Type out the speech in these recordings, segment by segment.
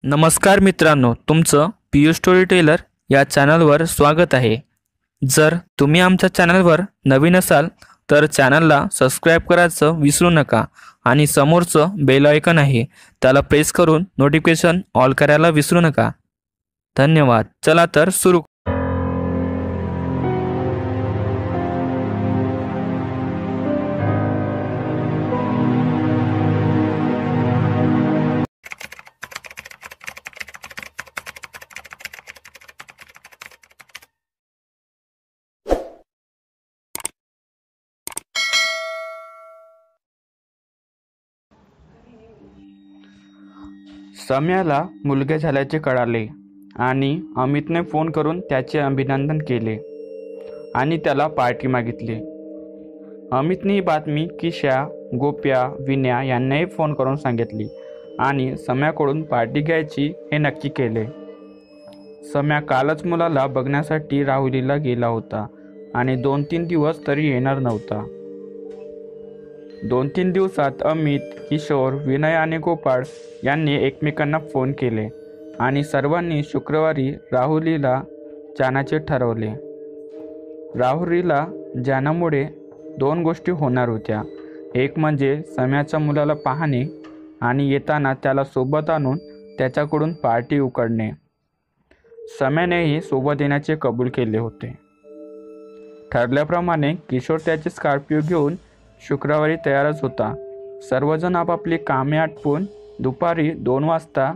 नमस्कार मित्रांनो, तुमचं पीयू स्टोरी टेलर या चॅनलवर स्वागत आहे। जर तुम्ही आमच्या चॅनलवर नवीन असाल तर चॅनलला सबस्क्राईब करायचं विसरू नका आणि समोरचं बेल आयकॉन आहे त्याला प्रेस करून नोटिफिकेशन ऑल करायला विसरू नका। धन्यवाद। चला तर सुरू। सम्याला मुलगे झाल्याचे कळाले आणि अमितने फोन करून त्याचे अभिनंदन केले आणि त्याला पार्टी मागितली। अमितने ही बातमी किशा, गोप्या, विन्या यांनाही फोन करून सांगितली आणि सम्याकडून पार्टी घ्यायची हे नक्की केले। सम्या कालच मुलाला बघण्यासाठी राहुरीला गेला होता आणि 2-3 दिवस तरी येणार नव्हता। 2-3 दिवसात अमित, किशोर, विनय आणि गोपाळ यांनी एकमेकांना फोन केले आणि सर्वांनी शुक्रवारी राहुरीला जाण्याचे ठरवले। राहुरीला जाण्यामुळे 2 गोष्टी होणार होत्या। एक म्हणजे सम्याच्या मुलाला पाहणे आणि येताना त्याला सोबत आणून त्याच्याकडून पार्टी उकडणे। सम्यानेही सोबत येण्याचे कबूल केले होते। ठरल्याप्रमाणे किशोर त्याची स्कॉर्पिओ घेऊन शुक्रवारी तयारच होता। सर्वजण आपापली कामे आटपून दुपारी 2 वाजता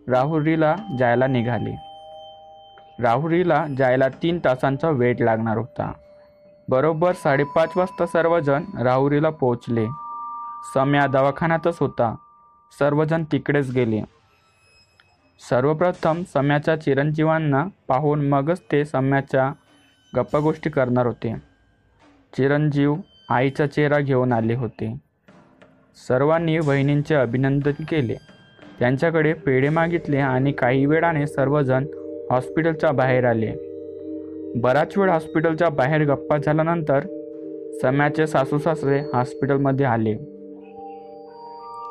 राहुरीला जायला निघाले। राहुरीला जायला 3 तासांचा वेळ लागणार होता। बरोबर 5:30 वाजता सर्वजण राहुरीला पोहोचले। सम्या दवाखान्यातच होता। सर्वजण तिकडेच गेले। सर्वप्रथम सम्याच्या चिरंजीवांना पाहून मगच ते सम्याच्या गप्पा गोष्टी करणार होते। चिरंजीव आईचा चेहरा घेऊन आले होते। सर्वांनी वहिनींचे अभिनंदन केले, त्यांच्याकडे पेढे मागितले आणि काही वेळाने सर्वजण हॉस्पिटलच्या बाहेर आले। बराच वेळ हॉस्पिटलच्या बाहेर गप्पा झाल्यानंतर सम्याचे सासू-सासरे हॉस्पिटलमध्ये आले।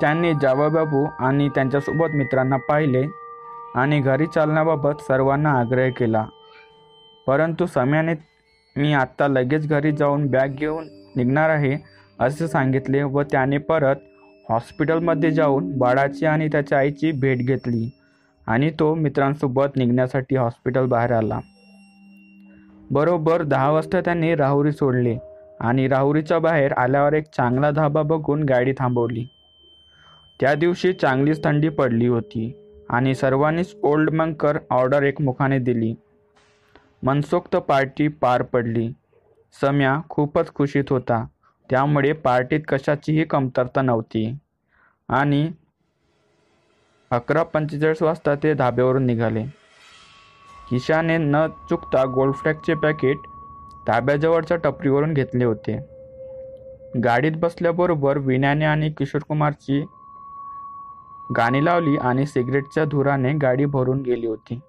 त्यांनी जावईबाबू आणि त्यांच्यासोबत मित्रांना पाहिले आणि घरी चालण्याबाबत सर्वांना आग्रह केला, परंतु सम्याने मी आत्ता लगेच घरी जाऊन बॅग घेऊन निघणार आहे असे सांगितले व त्याने परत हॉस्पिटलमध्ये जाऊन बाळाची आणि त्याच्या आईची भेट घेतली आणि तो मित्रांसोबत निघण्यासाठी हॉस्पिटल बाहेर आला। बरोबर 10 वाजता त्यांनी राहुरी सोडले आणि राहुरीच्या बाहेर आल्यावर एक चांगला धाबा बघून गाडी थांबवली। त्या दिवशी चांगलीच थंडी पडली होती आणि सर्वांनीच ओल्ड मंकर ऑर्डर एकमुखाने दिली। मनसोक्त पार्टी पार पडली। सम्या खूपच खुशीत होता, त्यामुळे पार्टीत कशाचीही कमतरता नव्हती आणि 11:45 वाजता ते धाब्यावरून निघाले। किशाने न चुकता गोल्डफ्लॅगचे पॅकेट धाब्याजवळच्या टपरीवरून घेतले होते। गाडीत बसल्याबरोबर विन्याने आणि किशोरकुमारची गाणी लावली आणि सिगरेटच्या धुराने गाडी भरून गेली होती।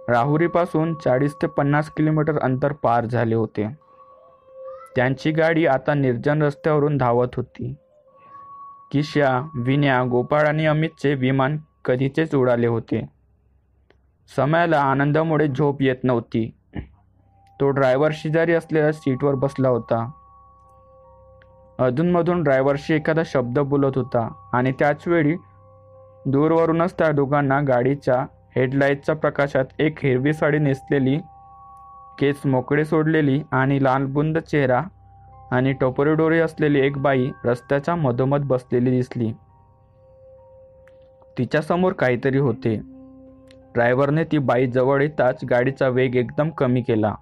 राहुरीपासून 40 ते 50 किलोमीटर अंतर पार झाले होते। त्यांची गाडी आता निर्जन रस्त्यावरून धावत होती। किशा, विन्या, गोपाळ आणि अमितचे विमान कधीचेच उडाले होते। सम्याला आनंदामुळे झोप येत नव्हती। तो ड्रायव्हर शेजारी असलेल्या सीटवर बसला होता। अधूनमधून ड्रायव्हरशी एखादा शब्द बोलत होता आणि त्याचवेळी दूरवरूनच त्या दोघांना गाडीच्या हेडलाईटच्या प्रकाशात एक हिरवी साडी नेसलेली, केस मोकळे सोडलेली आणि लालबुंद चेहरा आणि टोपरी डोरी असलेली एक बाई रस्त्याच्या मधोमध बसलेली दिसली। तिच्यासमोर काहीतरी होते। ड्रायव्हरने ती बाई जवळ येताच गाडीचा वेग एकदम कमी केला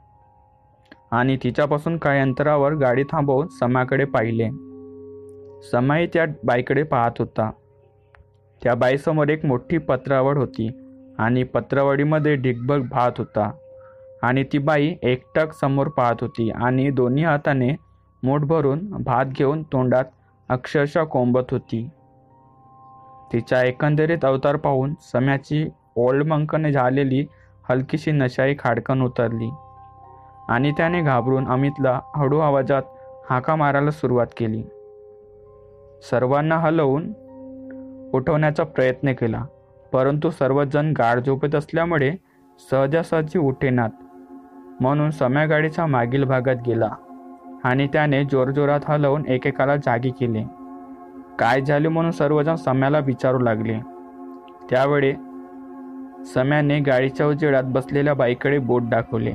आणि तिच्यापासून काही अंतरावर गाडी थांबवून सम्याकडे पाहिले। सम्याही त्या बाईकडे पाहत होता। त्या बाईसमोर एक मोठी पत्रावळ होती आणि पत्रावळीमध्ये ढिगभर भात होता आणि ती बाई एकटक समोर पाहत होती आणि दोन्ही हाताने मूठ भरून भात घेऊन तोंडात अक्षरशः कोंबत होती। तिच्या एकंदरीत अवतार पाहून सम्याची ओल्ड मंकने झालेली हलकीशी नशाही खाडकन उतरली आणि त्याने घाबरून अमितला हळू आवाजात हाका मारायला सुरुवात केली। सर्वांना हलवून उठवण्याचा प्रयत्न केला, परंतु सर्वजण गाढ झोपेत असल्यामुळे सहजासहजी उठेनात. म्हणून सम्या गाडीच्या मागील भागात गेला आणि त्याने जोरजोरात हलवून एकेकाला जागी केले. काय झाले म्हणून सर्वजण सम्याला विचारू लागले. त्यावेळी सम्याने गाडीच्या उजेडात बसलेल्या बाईकडे बोट दाखवले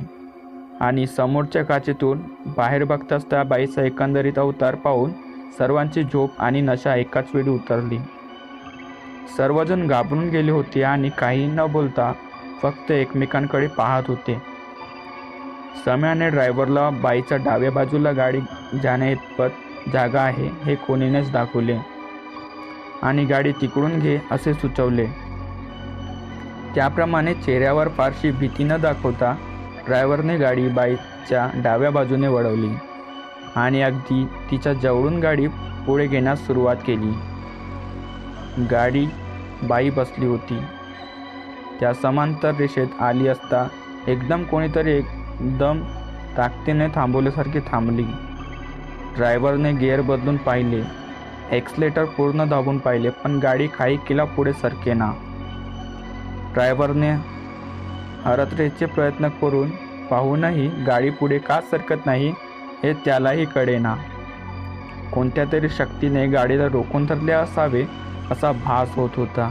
आणि समोरच्या काचेतून बाहेर बघताच त्या बाईचा एकंदरीत अवतार पाहून सर्वांची झोप आणि नशा एकाच वेळी उतरली. सर्वजण घाबरून गेले होते आणि काही न बोलता फक्त एकमेकांकडे पाहत होते. सम्याने ड्रायव्हरला बाईच्या डाव्या बाजूला गाडी जाण्याइतपत जागा आहे हे कोणीनेच दाखवले आणि गाडी तिकडून घे असे सुचवले. त्याप्रमाणे चेहऱ्यावर फारशी भीती न दाखवता ड्रायव्हरने गाडी बाईच्या डाव्या बाजूने वळवली आणि अगदी तिच्या जवळून गाडी पुढे घेण्यास सुरुवात केली. गाडी बाई बसली होती त्या समांतर रेषेत आली असता एकदम कोणीतरी एकदम ताकदीने थांबवल्यासारखी थांबली. ड्रायव्हरने गिअर बदलून पाहिले, एक्सलेटर पूर्ण दाबून पाहिले, पण गाडी काही किला पुढे सरकेना. ड्रायव्हरने हरतरेचे प्रयत्न करून पाहूनही गाडी पुढे का सरकत नाही हे त्यालाही कळेना. कोणत्या तरी शक्तीने गाडीला रोखून धरले असावे असा भास होत होता.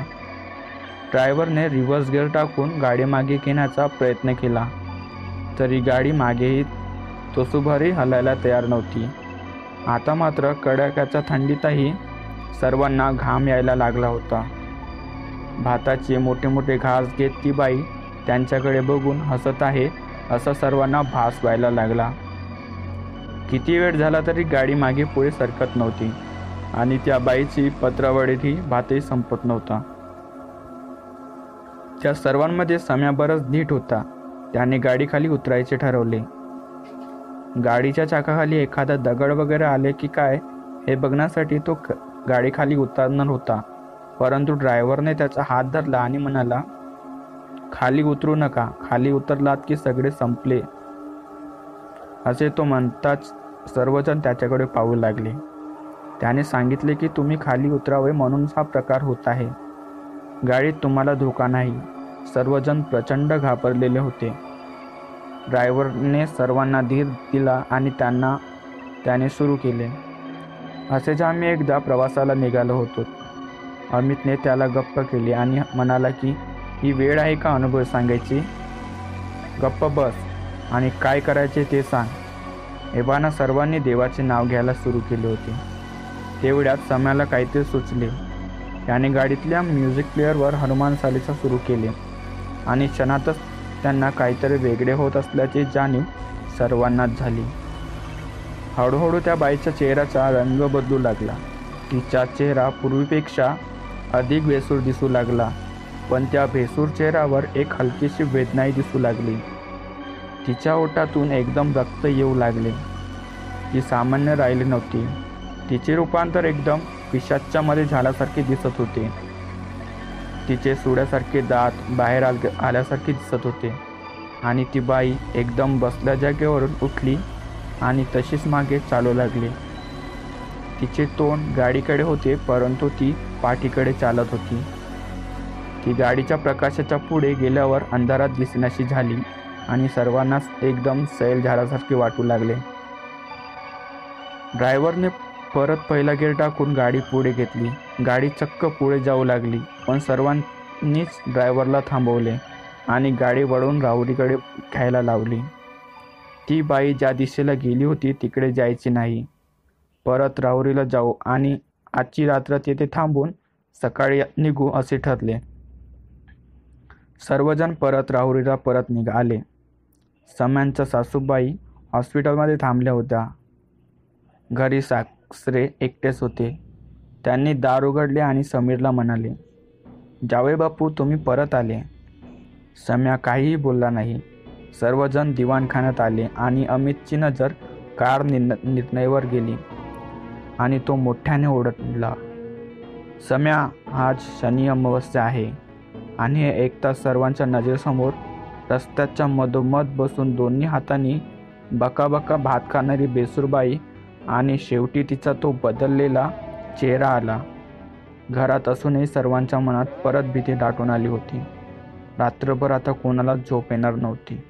ड्रायव्हरने रिव्हर्स गिअर टाकून गाडी मागे घेण्याचा प्रयत्न केला तरी गाडी मागेही तोसुभरही हलायला तयार नव्हती. आता मात्र कडाक्याच्या थंडीतही सर्वांना घाम यायला लागला होता. भाताचे मोठे मोठे घास घेत ती बाई त्यांच्याकडे बघून हसत आहे असा सर्वांना भास व्हायला लागला. किती वेळ झाला तरी गाडी मागे पुढे सरकत नव्हती आणि त्या बाईची पत्रावळीतही भातही संपत नव्हता. त्या सर्वांमध्ये सम्या बराच धीट होता. त्याने गाडी खाली उतरायचे ठरवले. गाडीच्या चाकाखाली एखादा दगड वगैरे आले की काय हे बघण्यासाठी तो गाडी खाली उतरणार होता, परंतु ड्रायव्हरने त्याचा हात धरला आणि म्हणाला, खाली उतरू नका, खाली उतरलात की सगळे संपले असे तो म्हणताच सर्वजण त्याच्याकडे पाहू लागले. त्याने सांगितले की तुम्ही खाली उतरावे म्हणून हा प्रकार होत आहे. गाडीत तुम्हाला धोका नाही. सर्वजण प्रचंड घाबरलेले होते. ड्रायव्हरने सर्वांना धीर दिला आणि त्याने सुरू केले. असेच आम्ही एकदा प्रवासाला निघालो होतो. अमितने त्याला गप्प केले आणि म्हणाला की ही वेळ आहे का अनुभव सांगायची? गप्प बस आणि काय करायचे ते सांग. एव्हाना सर्वांनी देवाचे नाव घ्यायला सुरू केले होते. तेवढ्यात सम्याला काहीतरी सुचले. त्याने गाडीतल्या म्युझिक प्लेअरवर हनुमान चालीसा सुरू केले आणि क्षणातच त्यांना काहीतरी वेगळे होत असल्याची जाणीव सर्वांनाच झाली. हळूहळू त्या बाईच्या चेहऱ्याचा रंग बदलू लागला. तिचा चेहरा पूर्वीपेक्षा अधिक भेसूर दिसू लागला, पण त्या भेसूर चेहऱ्यावर एक हलकीशी वेदनाही दिसू लागली. तिच्या ओठातून एकदम रक्त येऊ लागले. ती सामान्य राहिली नव्हती. तिचे रूपांतर एकदम पिशाच्यामध्ये झाल्यासारखे दिसत होते. तिचे सुड्यासारखे दात बाहेर आल्यासारखे दिसत होते आणि ती बाई एकदम बसल्या जागेवरून उठली आणि तशीच मागे चालू लागली. तिचे तोंड गाडीकडे होते, परंतु ती पाठीकडे चालत होती. ती गाडीच्या प्रकाशाच्या पुढे गेल्यावर अंधारात दिसण्याशी झाली आणि सर्वांनाच एकदम सैल झाल्यासारखे वाटू लागले. ड्रायव्हरने परत पहिला गिअर टाकून गाडी पुढे घेतली. गाडी चक्क पुढे जाऊ लागली, पण सर्वांनीच ड्रायव्हरला थांबवले आणि गाडी वळून राहुरीकडे घ्यायला लावली. ती बाई ज्या दिशेला गेली होती तिकडे जायची नाही. परत राहुरीला जाऊ आणि आजची रात्र तेथे थांबून सकाळी निघू असे ठरले. सर्वजण परत राहुरीला परत निघाले. सम्यांच्या सासूबाई हॉस्पिटलमध्ये थांबल्या होत्या. घरी सासरे एकटेच होते. त्यांनी दार उघडले आणि समीरला म्हणाले, जावई बापू तुम्ही परत आले. सम्या काहीही बोलला नाही. सर्वजण दिवाणखान्यात आले आणि अमितची नजर कार निर्णयवर गेली आणि तो मोठ्याने ओरडला, सम्या आज शनी अमावस्या आहे. आणि हे ऐकताच सर्वांच्या नजरेसमोर रस्त्याच्या मधोमध बसून दोन्ही हातांनी बकाबका भात खाणारी बेसूरबाई आणि शेवटी तिचा तो बदललेला चेहरा आला. घरात असूनही सर्वांच्या मनात परत भीती दाटून आली होती. रात्रभर आता कोणालाच झोप येणार नव्हती.